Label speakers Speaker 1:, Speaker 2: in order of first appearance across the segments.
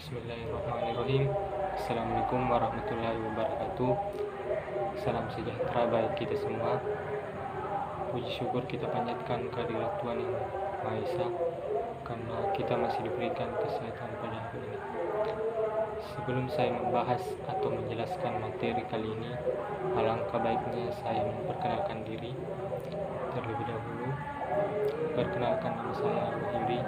Speaker 1: Bismillahirrahmanirrahim. Assalamualaikum warahmatullahi wabarakatuh. Salam sejahtera bagi kita semua. Puji syukur kita panjatkan kehadirat Tuhan Yang Maha Esa karena kita masih diberikan kesehatan pada hari ini. Sebelum saya membahas atau menjelaskan materi kali ini, alangkah baiknya saya memperkenalkan diri terlebih dahulu. Perkenalkan, nama saya Yuri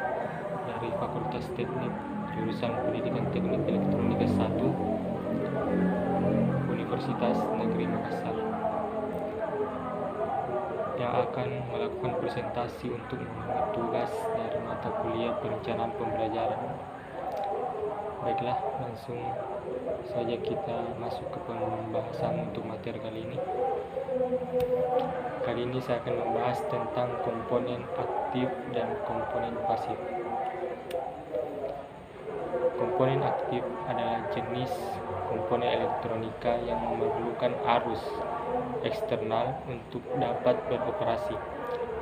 Speaker 1: dari Fakultas Teknik jurusan Pendidikan Teknik Elektronika 1 Universitas Negeri Makassar, yang akan melakukan presentasi untuk memenuhi tugas dari mata kuliah perencanaan pembelajaran. Baiklah, langsung saja kita masuk ke pembahasan untuk materi kali ini. Kali ini saya akan membahas tentang komponen aktif dan komponen pasif. Komponen aktif adalah jenis komponen elektronika yang memerlukan arus eksternal untuk dapat beroperasi.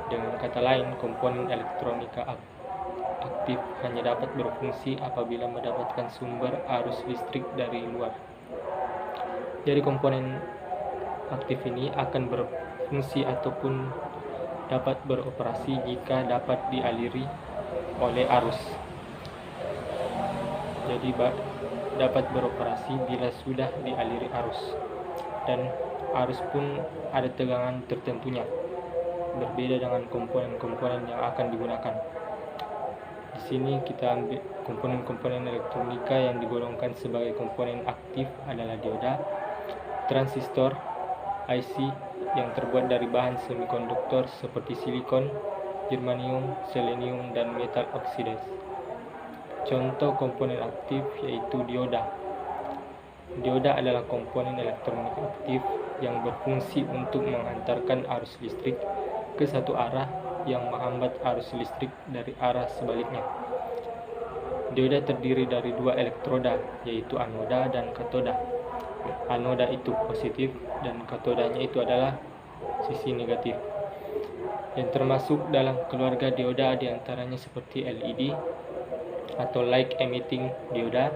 Speaker 1: Dengan kata lain, komponen elektronika aktif hanya dapat berfungsi apabila mendapatkan sumber arus listrik dari luar. Jadi komponen aktif ini akan berfungsi ataupun dapat beroperasi jika dapat dialiri oleh arus. Jadi dapat beroperasi bila sudah dialiri arus, dan arus pun ada tegangan tertentunya, berbeda dengan komponen-komponen yang akan digunakan. Di sini kita ambil komponen-komponen elektronika yang digolongkan sebagai komponen aktif adalah dioda, transistor, IC yang terbuat dari bahan semikonduktor seperti silikon, germanium, selenium, dan metal oksida. Contoh komponen aktif yaitu dioda. Dioda adalah komponen elektronik aktif yang berfungsi untuk menghantarkan arus listrik ke satu arah yang menghambat arus listrik dari arah sebaliknya. Dioda terdiri dari dua elektroda, yaitu anoda dan katoda. Anoda itu positif dan katodanya itu adalah sisi negatif. Yang termasuk dalam keluarga dioda diantaranya seperti LED atau light emitting dioda,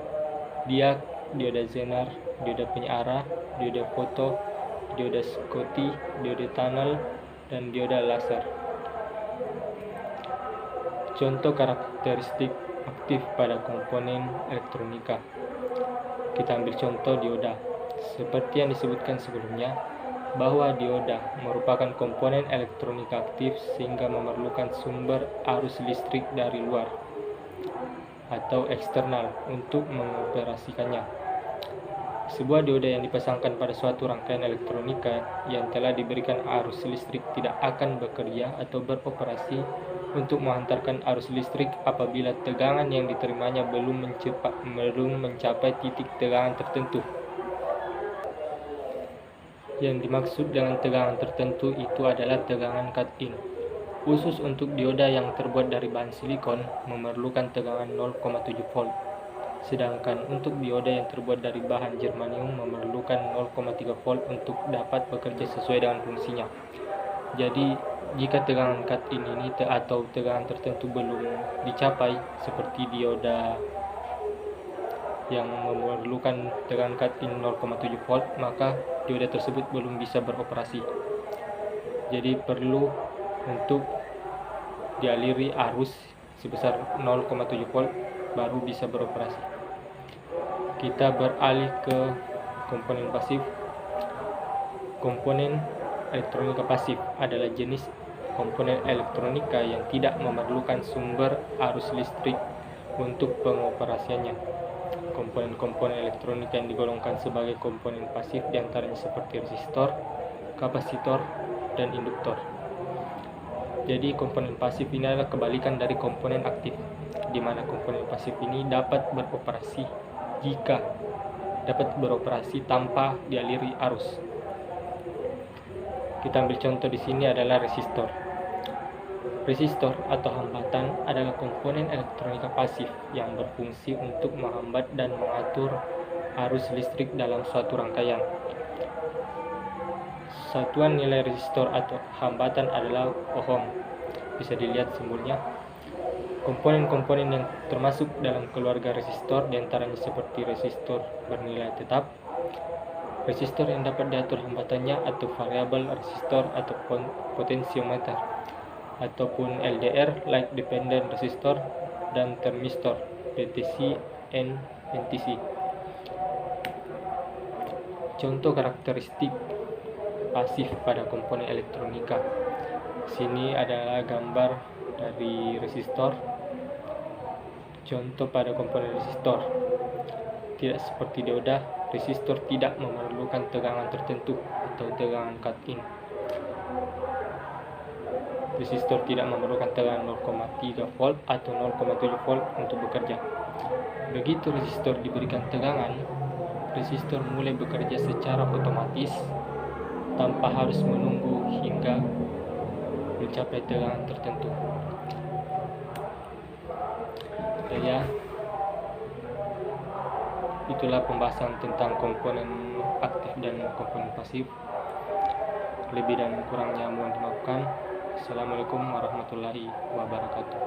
Speaker 1: diag, dioda zener, dioda penyearah, dioda foto, dioda Schottky, dioda tunnel, dan dioda laser. Contoh karakteristik aktif pada komponen elektronika. Kita ambil contoh dioda. Seperti yang disebutkan sebelumnya, bahwa dioda merupakan komponen elektronika aktif sehingga memerlukan sumber arus listrik dari luar atau eksternal untuk mengoperasikannya. Sebuah dioda yang dipasangkan pada suatu rangkaian elektronika yang telah diberikan arus listrik tidak akan bekerja atau beroperasi untuk menghantarkan arus listrik apabila tegangan yang diterimanya belum mencapai titik tegangan tertentu. Yang dimaksud dengan tegangan tertentu itu adalah tegangan cut-in. Khusus untuk dioda yang terbuat dari bahan silikon memerlukan tegangan 0,7 volt. Sedangkan untuk dioda yang terbuat dari bahan germanium memerlukan 0,3 volt untuk dapat bekerja sesuai dengan fungsinya. Jadi, jika tegangan cut-in ini atau tegangan tertentu belum dicapai seperti dioda yang memerlukan tegangan cut-in 0,7 volt, maka dioda tersebut belum bisa beroperasi. Jadi perlu untuk dialiri arus sebesar 0,7 volt baru bisa beroperasi. Kita beralih ke komponen pasif. Komponen elektronika pasif adalah jenis komponen elektronika yang tidak memerlukan sumber arus listrik untuk pengoperasiannya. Komponen-komponen elektronika yang digolongkan sebagai komponen pasif diantaranya seperti resistor, kapasitor, dan induktor. Jadi komponen pasif ini adalah kebalikan dari komponen aktif, di mana komponen pasif ini dapat beroperasi jika dapat beroperasi tanpa dialiri arus. Kita ambil contoh di sini adalah resistor. Resistor atau hambatan adalah komponen elektronika pasif yang berfungsi untuk menghambat dan mengatur arus listrik dalam suatu rangkaian. Satuan nilai resistor atau hambatan adalah ohm. Bisa dilihat simbolnya. Komponen-komponen yang termasuk dalam keluarga resistor diantaranya seperti resistor bernilai tetap, resistor yang dapat diatur hambatannya atau variabel resistor atau potensiometer, ataupun LDR light dependent resistor, dan termistor PTC and NTC. Contoh karakteristik pasif pada komponen elektronika. Sini adalah gambar dari resistor. Contoh pada komponen resistor. Tidak seperti dioda, resistor tidak memerlukan tegangan tertentu atau tegangan cut-in. Resistor tidak memerlukan tegangan 0,3 volt atau 0,7 volt untuk bekerja. Begitu resistor diberikan tegangan, resistor mulai bekerja secara otomatis tanpa harus menunggu hingga mencapai tegangan tertentu. Ya, itulah pembahasan tentang komponen aktif dan komponen pasif. Lebih dan kurangnya mohon dimaafkan. Assalamualaikum warahmatullahi wabarakatuh.